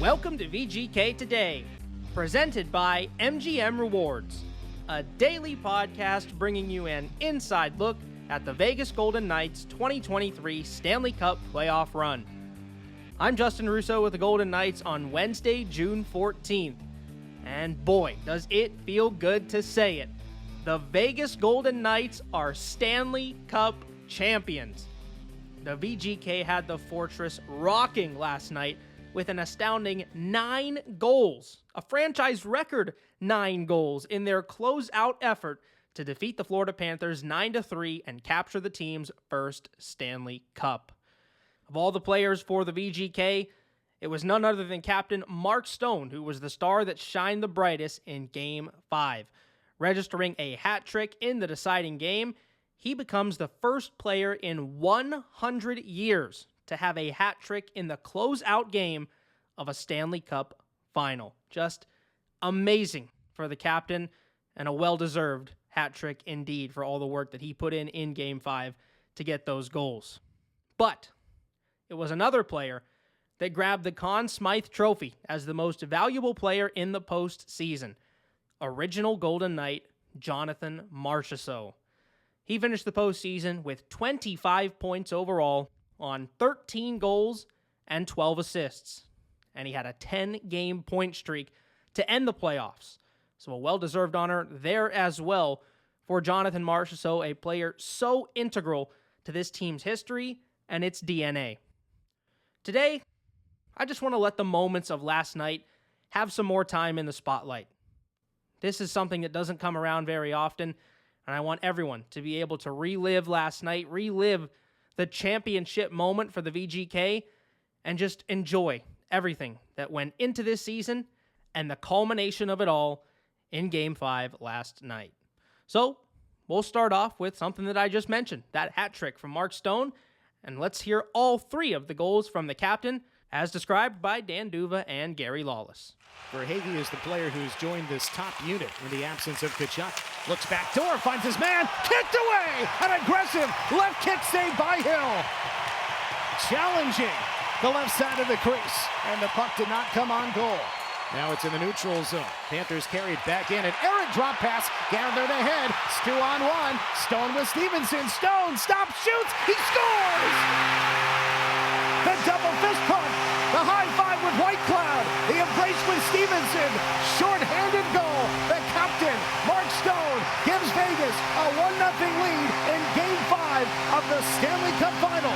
Welcome to VGK Today, presented by MGM Rewards, a daily podcast bringing you an inside look at the Vegas Golden Knights 2023 Stanley Cup playoff run. I'm Justin Russo with the Golden Knights on Wednesday, June 14th. And boy, does it feel good to say it. The Vegas Golden Knights are Stanley Cup champions. The VGK had the Fortress rocking last night with an astounding 9 goals, a franchise record 9 goals in their closeout effort to defeat the Florida Panthers 9-3 and capture the team's first Stanley Cup. Of all the players for the VGK, it was none other than Captain Mark Stone who was the star that shined the brightest in Game 5. Registering a hat trick in the deciding game, he becomes the first player in 100 years to have a hat trick in the closeout game of a Stanley Cup Final. Just amazing for the captain, and a well-deserved hat trick indeed for all the work that he put in Game 5 to get those goals. But it was another player that grabbed the Conn Smythe Trophy as the most valuable player in the postseason. Original Golden Knight, Jonathan Marchessault. He finished the postseason with 25 points overall on 13 goals and 12 assists. And he had a 10-game point streak to end the playoffs. So a well-deserved honor there as well for Jonathan Marchessault, a player so integral to this team's history and its DNA. Today, I just want to let the moments of last night have some more time in the spotlight. This is something that doesn't come around very often, and I want everyone to be able to relive last night, relive the championship moment for the VGK, and just enjoy everything that went into this season and the culmination of it all in Game 5 last night. So, we'll start off with something that I just mentioned, that hat trick from Mark Stone, and let's hear all 3 of the goals from the captain, as described by Dan Duva and Gary Lawless. Verhaeghe is the player who's joined this top unit in the absence of Tkachuk. Looks back door, finds his man, kicked away! An aggressive left kick saved by Hill. Challenging the left side of the crease, and the puck did not come on goal. Now it's in the neutral zone. Panthers carried back in, an errant drop pass, gathered ahead, 2-on-1. Stone with Stevenson, Stone stops, shoots, he scores! The double fist pump, the high five with White Cloud, the embrace with Stevenson, short-handed goal. The captain, Mark Stone, gives Vegas a 1-0 lead in Game 5 of the Stanley Cup Final.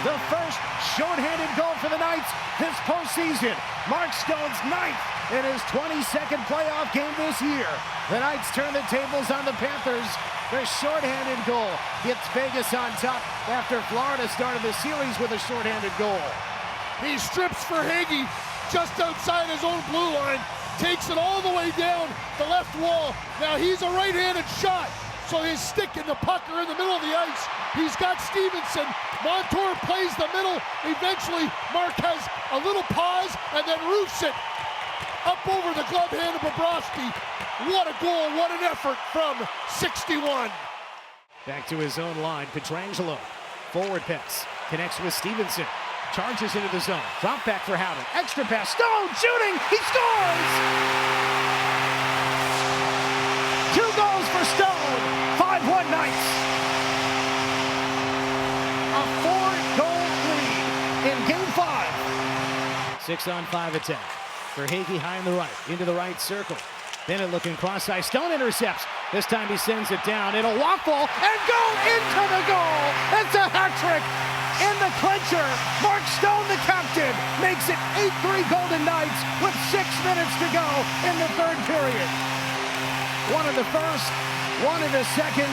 The first short-handed goal for the Knights this postseason. Mark Stone's 9th in his 22nd playoff game this year. The Knights turn the tables on the Panthers. The short-handed goal gets Vegas on top after Florida started the series with a short-handed goal. He strips Verhaeghe just outside his own blue line, takes it all the way down the left wall. Now he's a right-handed shot, so his stick and the puck are in the middle of the ice. He's got Stevenson. Montour plays the middle. Eventually, Mark has a little pause and then roofs it up over the glove hand of Bobrovsky. What a goal, what an effort from 61. Back to his own line, Pietrangelo. Forward pass, connects with Stevenson. Charges into the zone. Drop back for Howden. Extra pass, Stone shooting, he scores! 2 goals for Stone, 5-1 Knights. A 4-goal lead in Game 5. 6-on-5 attack. Verhaeghe high in the right, into the right circle. Bennett looking cross-eye, Stone intercepts. This time he sends it down. It'll waffle and go into the goal. It's a hat trick in the clincher. Mark Stone, the captain, makes it 8-3 Golden Knights with 6 minutes to go in the third period. One in the first, one in the second,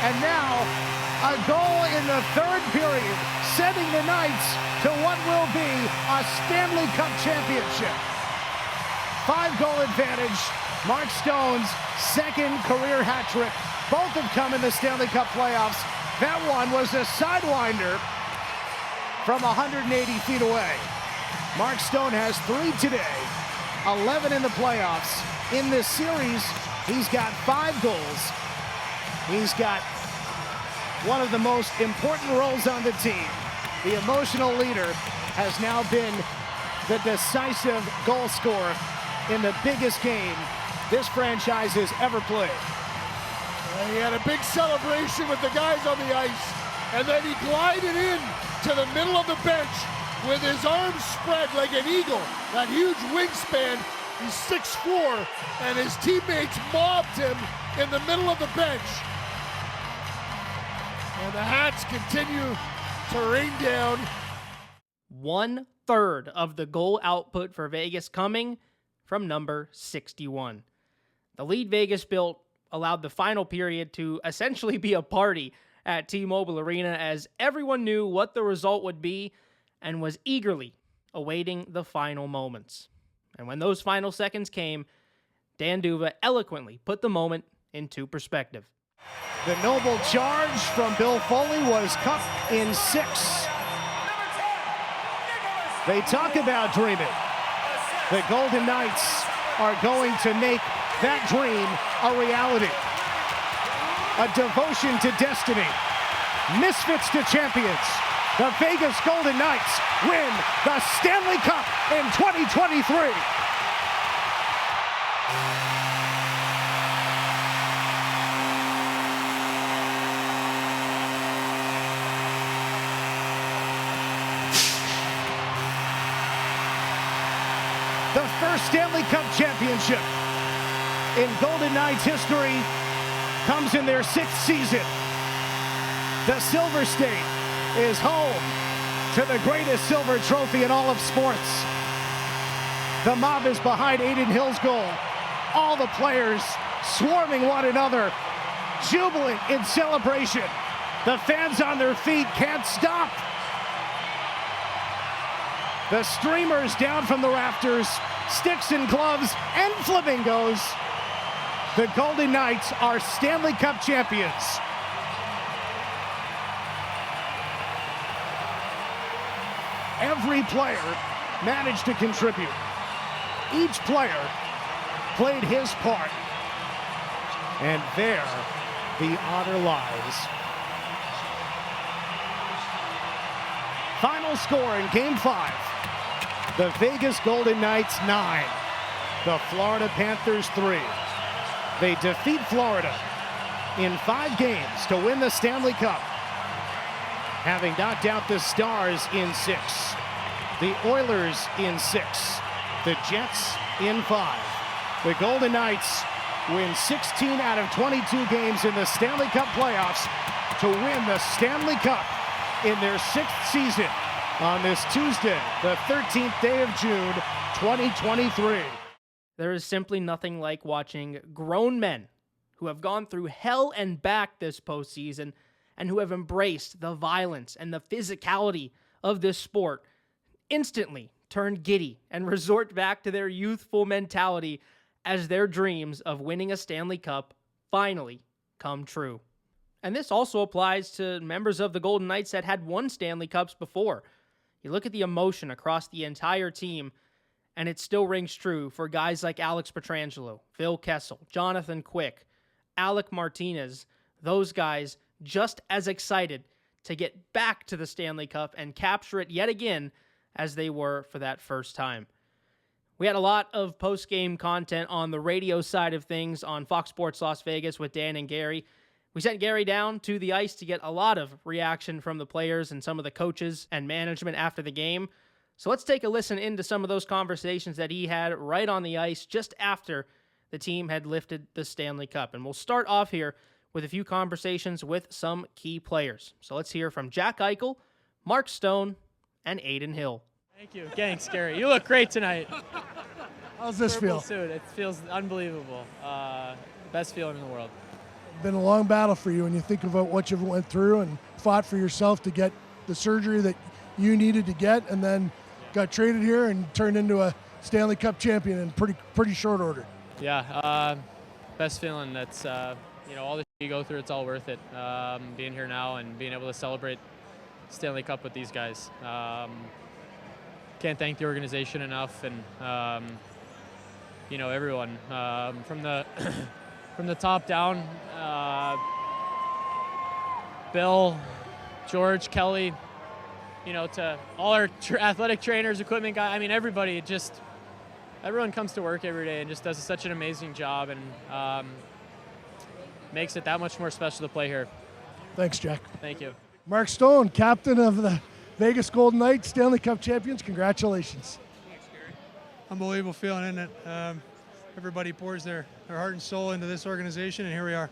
and now a goal in the third period, sending the Knights to what will be a Stanley Cup championship. 5-goal advantage. Mark Stone's second career hat trick. Both have come in the Stanley Cup playoffs. That one was a sidewinder from 180 feet away. Mark Stone has 3 today, 11 in the playoffs. In this series, he's got 5 goals. He's got one of the most important roles on the team. The emotional leader has now been the decisive goal scorer in the biggest game this franchise has ever played. He had a big celebration with the guys on the ice, and then he glided in to the middle of the bench with his arms spread like an eagle, that huge wingspan. He's 6'4", and his teammates mobbed him in the middle of the bench. And the Hats continue to rain down. 1/3 of the goal output for Vegas coming from number 61. The lead Vegas built allowed the final period to essentially be a party at T-Mobile Arena, as everyone knew what the result would be and was eagerly awaiting the final moments. And when those final seconds came, Dan Duva eloquently put the moment into perspective. The noble charge from Bill Foley was cupped in 6. They talk about dreaming. The Golden Knights are going to make that dream a reality. A devotion to destiny. Misfits to champions. The Vegas Golden Knights win the Stanley Cup in 2023. The first Stanley Cup championship in Golden Knights history comes in their 6th season. The Silver State is home to the greatest silver trophy in all of sports. The mob is behind Adin Hill's goal. All the players swarming one another, jubilant in celebration. The fans on their feet can't stop. The streamers down from the rafters, sticks and gloves and flamingos. The Golden Knights are Stanley Cup champions. Every player managed to contribute. Each player played his part. And there, the honor lies. Final score in Game 5. The Vegas Golden Knights 9. The Florida Panthers 3. They defeat Florida in 5 games to win the Stanley Cup, having knocked out the Stars in 6, the Oilers in 6, the Jets in 5. The Golden Knights win 16 out of 22 games in the Stanley Cup playoffs to win the Stanley Cup in their 6th season on this Tuesday, the 13th day of June, 2023. There is simply nothing like watching grown men who have gone through hell and back this postseason and who have embraced the violence and the physicality of this sport instantly turn giddy and resort back to their youthful mentality as their dreams of winning a Stanley Cup finally come true. And this also applies to members of the Golden Knights that had won Stanley Cups before. You look at the emotion across the entire team, and it still rings true for guys like Alex Pietrangelo, Phil Kessel, Jonathan Quick, Alec Martinez. Those guys just as excited to get back to the Stanley Cup and capture it yet again as they were for that first time. We had a lot of post-game content on the radio side of things on Fox Sports Las Vegas with Dan and Gary. We sent Gary down to the ice to get a lot of reaction from the players and some of the coaches and management after the game. So let's take a listen into some of those conversations that he had right on the ice just after the team had lifted the Stanley Cup. And we'll start off here with a few conversations with some key players. So let's hear from Jack Eichel, Mark Stone, and Adin Hill. Thank you. Thanks, Gary. You look great tonight. How's this feel? Suit. It feels unbelievable. Best feeling in the world. Been a long battle for you when you think about what you went through and fought for yourself to get the surgery that you needed to get, and then got traded here and turned into a Stanley Cup champion in pretty short order. Yeah, best feeling. That's all the shit you go through, it's all worth it. Being here now and being able to celebrate Stanley Cup with these guys. Can't thank the organization enough, and everyone from the from the top down. Bill, George, Kelly, to all our athletic trainers, equipment guys. I mean, everybody. Everyone comes to work every day and just does such an amazing job, and makes it that much more special to play here. Thanks, Jack. Thank you. Mark Stone, captain of the Vegas Golden Knights, Stanley Cup champions. Congratulations. Unbelievable feeling, isn't it? Everybody pours their heart and soul into this organization, and here we are.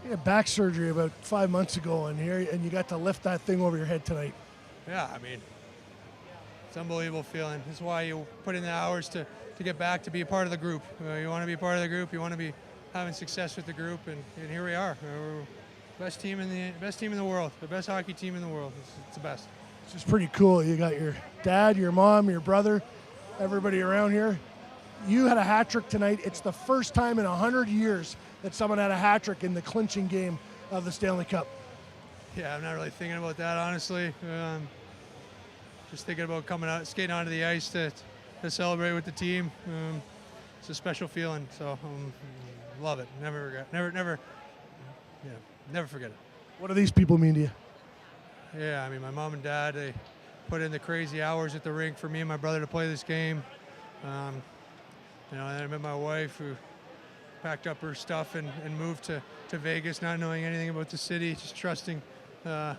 You had back surgery about 5 months ago, and you got to lift that thing over your head tonight. Yeah, I mean, it's an unbelievable feeling. This is why you put in the hours to get back, to be a part of the group. You want to be a part of the group. You want to be having success with the group, and here we are. We're best team in the world, the best hockey team in the world. It's the best. It's just pretty cool. You got your dad, your mom, your brother, everybody around here. You had a hat trick tonight. It's the first time in 100 years that someone had a hat trick in the clinching game of the Stanley Cup. Yeah, I'm not really thinking about that, honestly. Just thinking about coming out, skating onto the ice to celebrate with the team. It's a special feeling, so love it. Never regret. Never forget it. What do these people mean to you? Yeah, I mean, my mom and dad, they put in the crazy hours at the rink for me and my brother to play this game. And I met my wife, who packed up her stuff and moved to Vegas, not knowing anything about the city, just trusting, I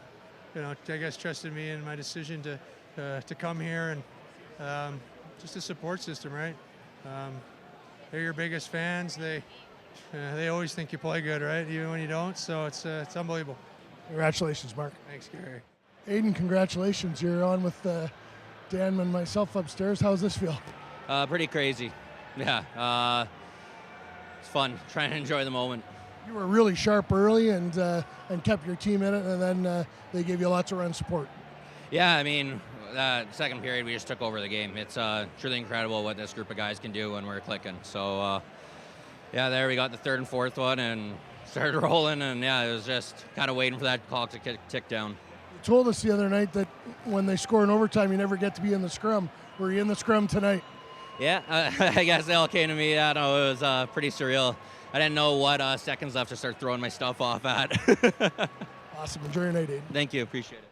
guess trusted me in my decision to come here, and just a support system, right? They're your biggest fans. They always think you play good, right? Even when you don't. So it's unbelievable. Congratulations, Mark. Thanks, Gary. Aiden, congratulations. You're on with Dan and myself upstairs. How's this feel? Pretty crazy. Yeah. It's fun. Trying to enjoy the moment. You were really sharp early and kept your team in it, and then they gave you lots of run support. Yeah, I mean, second period, we just took over the game. It's truly incredible what this group of guys can do when we're clicking. So, there we got the third and fourth one and started rolling, and it was just kind of waiting for that clock to tick down. You told us the other night that when they score in overtime, you never get to be in the scrum. Were you in the scrum tonight? Yeah, I guess they all came to me. I don't know, it was pretty surreal. I didn't know what seconds left to start throwing my stuff off at. Awesome. Enjoy your night, Aiden. Thank you. Appreciate it.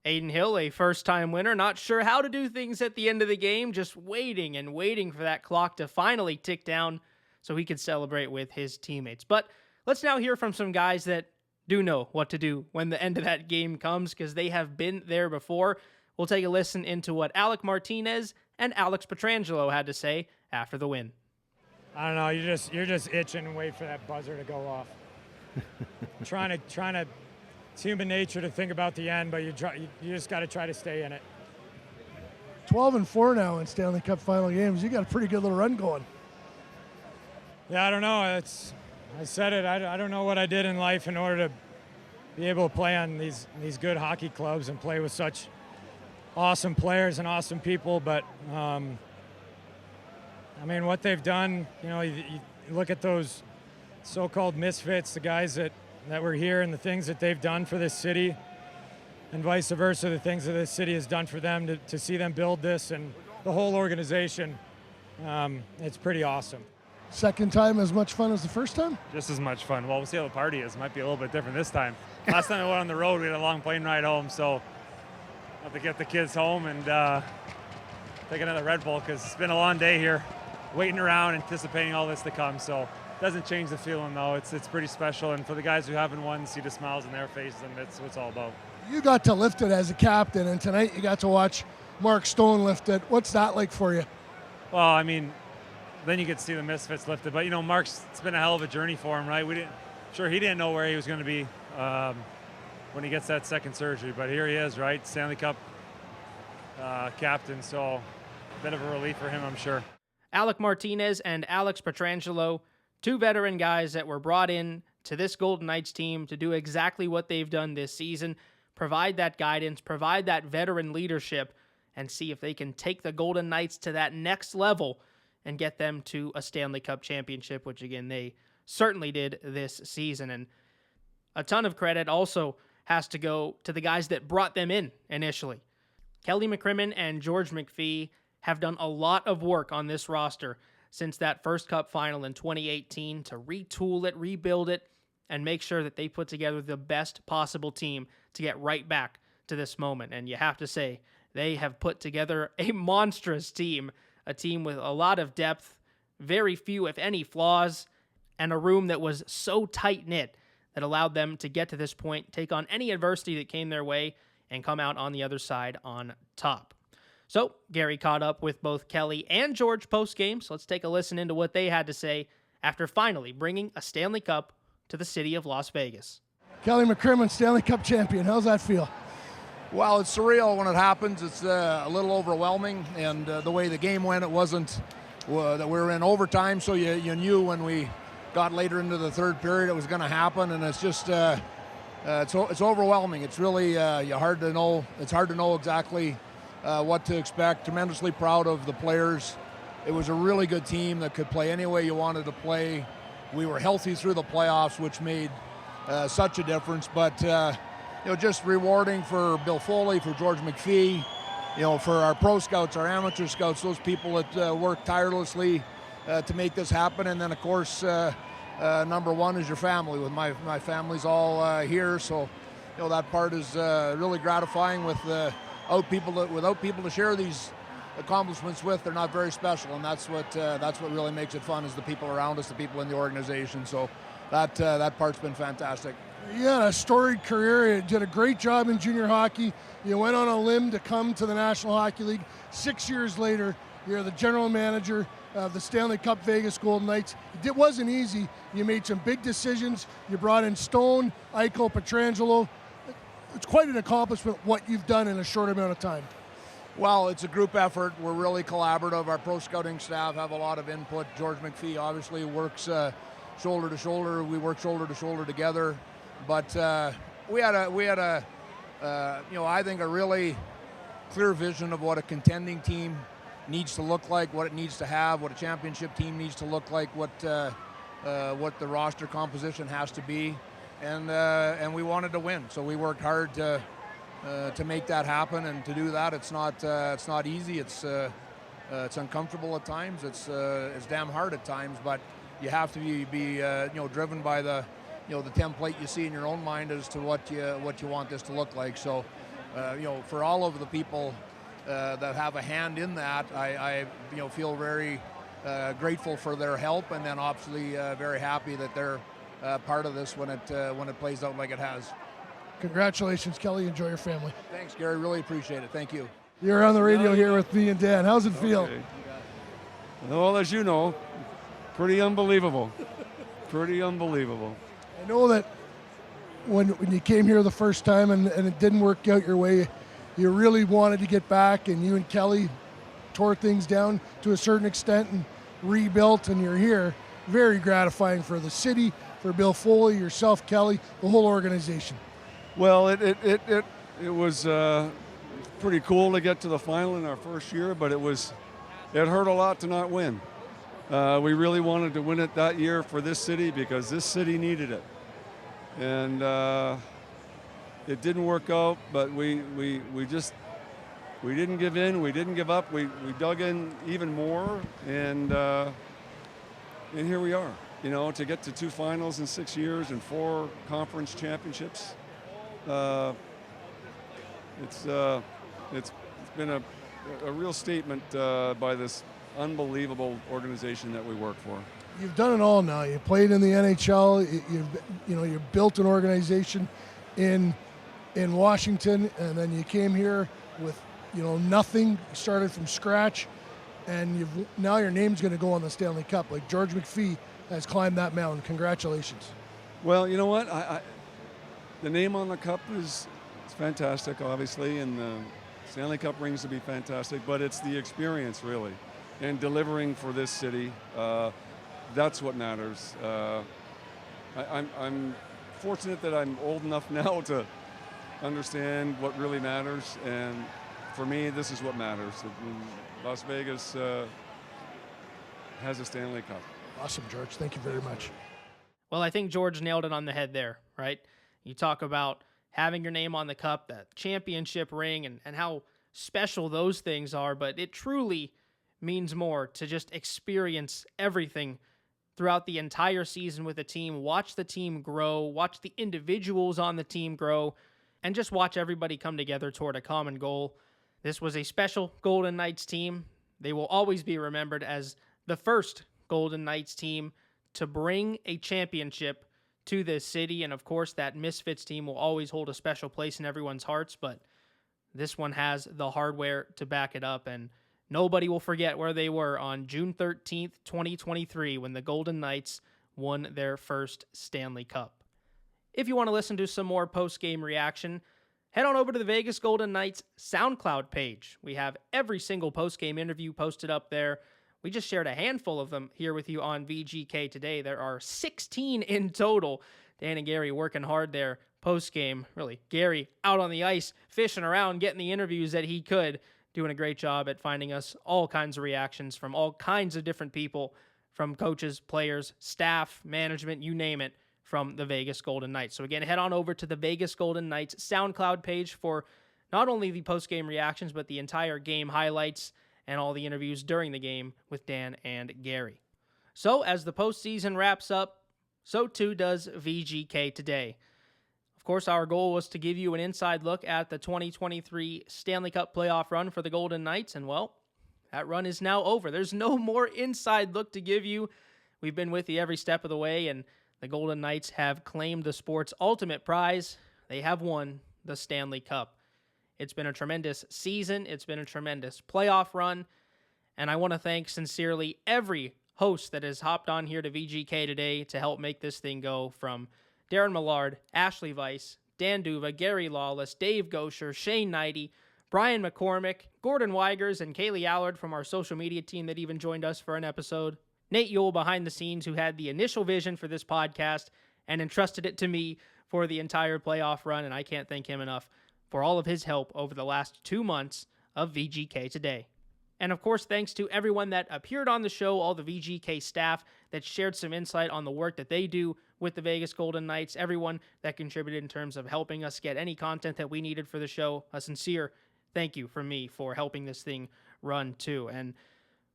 Aiden Hill, a first-time winner, not sure how to do things at the end of the game, just waiting and waiting for that clock to finally tick down so he could celebrate with his teammates. But let's now hear from some guys that do know what to do when the end of that game comes, because they have been there before. We'll take a listen into what Alec Martinez and Alex Pietrangelo had to say after the win. I don't know. You're just itching and wait for that buzzer to go off. trying to. It's human nature to think about the end, but you just got to try to stay in it. 12-4 now in Stanley Cup Final games. You got a pretty good little run going. Yeah, I don't know. I said it. I don't know what I did in life in order to be able to play on these good hockey clubs and play with such awesome players and awesome people, but I mean, what they've done, you look at those so-called misfits, the guys that were here, and the things that they've done for this city, and vice versa, the things that this city has done for them, to see them build this and the whole organization, it's pretty awesome. Second time as much fun as the first time? Just as much fun. Well, we'll see how the party is. It might be a little bit different this time. Last time I went on the road, we had a long plane ride home, so I have to get the kids home and take another Red Bull, because it's been a long day here, waiting around, anticipating all this to come. So it doesn't change the feeling, though. It's pretty special, and for the guys who haven't won, see the smiles on their faces, and that's what it's all about. You got to lift it as a captain, and tonight you got to watch Mark Stone lift it. What's that like for you? Well, I mean, then you get to see the misfits lifted. But, it's been a hell of a journey for him, right? He didn't know where he was going to be when he gets that second surgery. But here he is, right? Stanley Cup captain. So a bit of a relief for him, I'm sure. Alec Martinez and Alex Pietrangelo, two veteran guys that were brought in to this Golden Knights team to do exactly what they've done this season, provide that guidance, provide that veteran leadership, and see if they can take the Golden Knights to that next level and get them to a Stanley Cup championship, which, again, they certainly did this season. And a ton of credit also has to go to the guys that brought them in initially. Kelly McCrimmon and George McPhee have done a lot of work on this roster since that first Cup Final in 2018 to retool it, rebuild it, and make sure that they put together the best possible team to get right back to this moment. And you have to say, they have put together a monstrous team, a team with a lot of depth, very few, if any, flaws, and a room that was so tight-knit that allowed them to get to this point, take on any adversity that came their way, and come out on the other side on top. So, Gary caught up with both Kelly and George post-game, so let's take a listen into what they had to say after finally bringing a Stanley Cup to the city of Las Vegas. Kelly McCrimmon, Stanley Cup champion. How's that feel? Well, it's surreal when it happens. It's a little overwhelming, and the way the game went, it wasn't that we were in overtime, so you knew when we got later into the third period it was going to happen, and it's just it's overwhelming. It's really hard to know. It's hard to know exactly what to expect. Tremendously proud of the players. It was a really good team that could play any way you wanted to play. We were healthy through the playoffs, which made such a difference, but just rewarding for Bill Foley, for George McPhee, for our pro scouts, our amateur scouts, those people that work tirelessly to make this happen. And then, of course, number one is your family. With my family's all here, so that part is really gratifying. Without people to share these accomplishments with, they're not very special, and that's what really makes it fun, is the people around us, the people in the organization. So that part's been fantastic. You had a storied career. You did a great job in junior hockey. You went on a limb to come to the National Hockey League. 6 years later, you're the general manager of the Stanley Cup Vegas Golden Knights. It wasn't easy. You made some big decisions. You brought in Stone, Eichel, Pietrangelo. It's quite an accomplishment what you've done in a short amount of time. Well, it's a group effort. We're really collaborative. Our pro scouting staff have a lot of input. George McPhee obviously works shoulder to shoulder. We work shoulder to shoulder together. But we had a I think a really clear vision of what a contending team needs to look like, what it needs to have, what a championship team needs to look like, what the roster composition has to be, and we wanted to win. So we worked hard to make that happen, and to do that, it's not easy. It's uncomfortable at times. It's damn hard at times, but you have to be driven by the template you see in your own mind as to what you want this to look like. So, for all of the people that have a hand in that, I feel very grateful for their help, and then obviously very happy that they're part of this when it plays out like it has. Congratulations, Kelly. Enjoy your family. Thanks, Gary. Really appreciate it. Thank you. You're on the radio here with me and Dan. How's it feel? Well, as you know, pretty unbelievable. Pretty unbelievable. I know that when you came here the first time and it didn't work out your way, you really wanted to get back, and you and Kelly tore things down to a certain extent and rebuilt, and you're here. Very gratifying for the city, for Bill Foley, yourself, Kelly, the whole organization. Well, it was pretty cool to get to the final in our first year, but it hurt a lot to not win. We really wanted to win it that year for this city because this city needed it. And it didn't work out, but we didn't give in, we didn't give up, we dug in even more, and here we are. To get to 2 finals in 6 years and 4 conference championships, it's been a real statement by this unbelievable organization that we work for. You've done it all now. You played in the NHL. You've built an organization in Washington, and then you came here with nothing. You started from scratch, and now your name's going to go on the Stanley Cup. Like George McPhee has climbed that mountain. Congratulations. Well, you know what? The name on the cup is fantastic, obviously, and the Stanley Cup rings to be fantastic, but it's the experience, really, and delivering for this city. That's what matters. I'm fortunate that I'm old enough now to understand what really matters, and for me, this is what matters. Las Vegas has a Stanley Cup. Awesome, George. Thank you very much. Well, I think George nailed it on the head there, right? You talk about having your name on the cup, that championship ring, and how special those things are, but it truly means more to just experience everything throughout the entire season with a team, watch the team grow, watch the individuals on the team grow, and just watch everybody come together toward a common goal. This was a special Golden Knights team. They will always be remembered as the first Golden Knights team to bring a championship to this city, and of course that Misfits team will always hold a special place in everyone's hearts, but this one has the hardware to back it up, and nobody will forget where they were on June 13th, 2023, when the Golden Knights won their first Stanley Cup. If you want to listen to some more post-game reaction, head on over to the Vegas Golden Knights SoundCloud page. We have every single post-game interview posted up there. We just shared a handful of them here with you on VGK Today. There are 16 in total. Dan and Gary working hard there post-game. Really, Gary out on the ice, fishing around, getting the interviews that he could, doing a great job at finding us all kinds of reactions from all kinds of different people, from coaches, players, staff, management, you name it, from the Vegas Golden Knights. So again, head on over to the Vegas Golden Knights SoundCloud page for not only the post-game reactions, but the entire game highlights and all the interviews during the game with Dan and Gary. So as the postseason wraps up, so too does VGK Today. Of course, our goal was to give you an inside look at the 2023 Stanley Cup playoff run for the Golden Knights, and well, that run is now over. There's no more inside look to give you. We've been with you every step of the way, and the Golden Knights have claimed the sport's ultimate prize. They have won the Stanley Cup. It's been a tremendous season. It's been a tremendous playoff run. And I want to thank sincerely every host that has hopped on here to VGK Today to help make this thing go, from Darren Millard, Ashley Weiss, Dan Duva, Gary Lawless, Dave Gosher, Shane Knighty, Brian McCormick, Gordon Weigers, and Kaylee Allard from our social media team that even joined us for an episode. Nate Yule behind the scenes, who had the initial vision for this podcast and entrusted it to me for the entire playoff run, and I can't thank him enough for all of his help over the last 2 months of VGK Today. And of course, thanks to everyone that appeared on the show, all the VGK staff that shared some insight on the work that they do with the Vegas Golden Knights, everyone that contributed in terms of helping us get any content that we needed for the show. A sincere thank you from me for helping this thing run too. And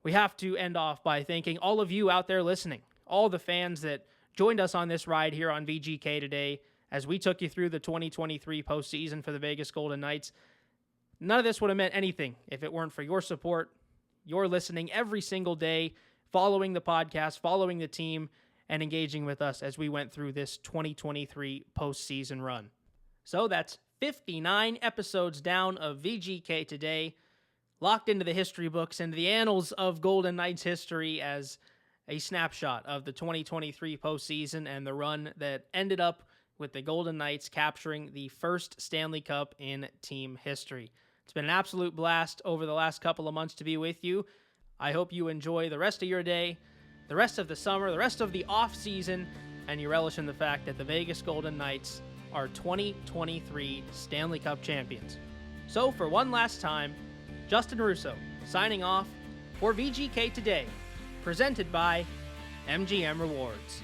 we have to end off by thanking all of you out there listening, all the fans that joined us on this ride here on VGK Today as we took you through the 2023 postseason for the Vegas Golden Knights. None of this would have meant anything if it weren't for your support, your listening every single day, following the podcast, following the team, and engaging with us as we went through this 2023 postseason run. So that's 59 episodes down of VGK Today, locked into the history books, into the annals of Golden Knights history as a snapshot of the 2023 postseason and the run that ended up with the Golden Knights capturing the first Stanley Cup in team history. It's been an absolute blast over the last couple of months to be with you. I hope you enjoy the rest of your day, the rest of the summer, the rest of the off season, and you relish in the fact that the Vegas Golden Knights are 2023 Stanley Cup champions. So for one last time, Justin Russo signing off for VGK Today, presented by MGM Rewards.